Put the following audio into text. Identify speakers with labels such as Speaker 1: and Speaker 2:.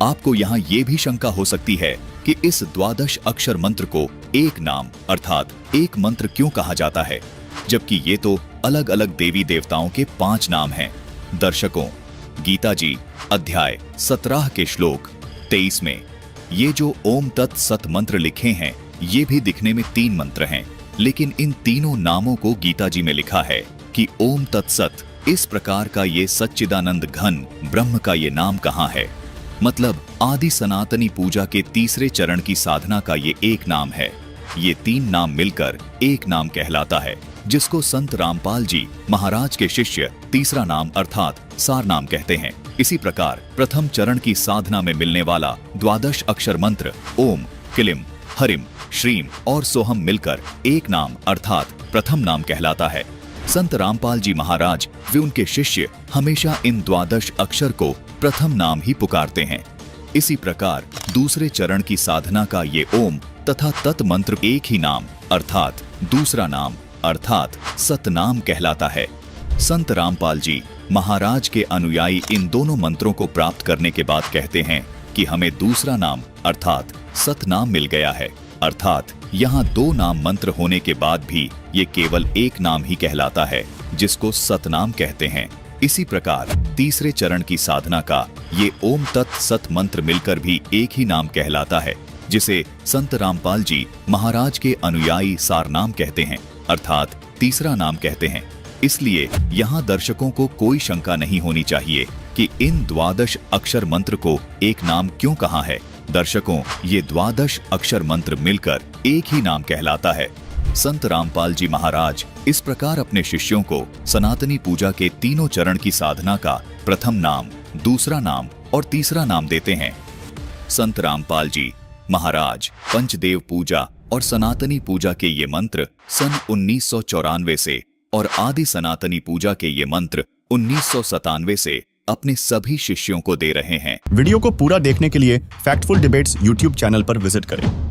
Speaker 1: आपको यहाँ ये भी शंका हो सकती है कि इस द्वादश अक्षर मंत्र को एक नाम अर्थात एक मंत्र क्यों कहा जाता है, जबकि ये तो अलग अलग देवी देवताओं के 5 नाम हैं। दर्शकों, गीता जी अध्याय 17 के श्लोक 23 में ये जो ओम तत् सत मंत्र लिखे हैं, ये भी दिखने में 3 मंत्र हैं, लेकिन इन तीनों नामों को गीता जी में लिखा है कि ओम तत्सत। इस प्रकार का ये सच्चिदानंद घन ब्रह्म का ये नाम कहाँ है? मतलब आदि सनातनी पूजा के तीसरे चरण की साधना का ये एक नाम है। ये 3 नाम मिलकर एक नाम कहलाता है, जिसको संत रामपाल जी महाराज के शिष्य तीसरा नाम अर्थात सार नाम कहते हैं। इसी प्रकार प्रथम चरण की साधना में मिलने वाला द्वादश अक्षर मंत्र ओम, क्लीम, हरिम, श्रीम और सोहम मिलकर एक नाम अर्थात प्रथम नाम कहलाता है। संत रामपाल जी महाराज व उनके शिष्य हमेशा इन द्वादश अक्षर को प्रथम नाम ही पुकारते हैं। इसी प्रकार दूसरे चरण की साधना का ये ओम तथा तत् मंत्र एक ही नाम अर्थात दूसरा नाम अर्थात सतनाम कहलाता है। संत रामपाल जी महाराज के अनुयायी इन दोनों मंत्रों को प्राप्त करने के बाद कहते हैं कि हमें दूसरा नाम अर्थात सतनाम मिल गया है, अर्थात यहाँ 2 नाम मंत्र होने के बाद भी ये केवल एक नाम ही कहलाता है, जिसको सतनाम कहते हैं। इसी प्रकार तीसरे चरण की साधना का ये ओम तत् सत मंत्र मिलकर भी एक ही नाम कहलाता है, जिसे संत रामपाल जी महाराज के अनुयायी सारनाम कहते हैं, अर्थात तीसरा नाम कहते हैं। इसलिए यहाँ दर्शकों को कोई शंका नहीं होनी चाहिए कि इन द्वादश अक्षर मंत्र को एक नाम क्यों कहा है। दर्शकों, ये द्वादश अक्षर मंत्र मिलकर एक ही नाम कहलाता है। संत रामपाल जी महाराज इस प्रकार अपने शिष्यों को सनातनी पूजा के तीनों चरण की साधना का प्रथम नाम, दूसरा नाम और तीसरा नाम देते हैं। संत रामपाल जी महाराज पंचदेव पूजा और सनातनी पूजा के ये मंत्र सन 1994 से और आदि सनातनी पूजा के ये मंत्र 1997 से अपने सभी शिष्यों को दे रहे हैं।
Speaker 2: वीडियो को पूरा देखने के लिए फैक्टफुल डिबेट्स यूट्यूब चैनल पर विजिट करें।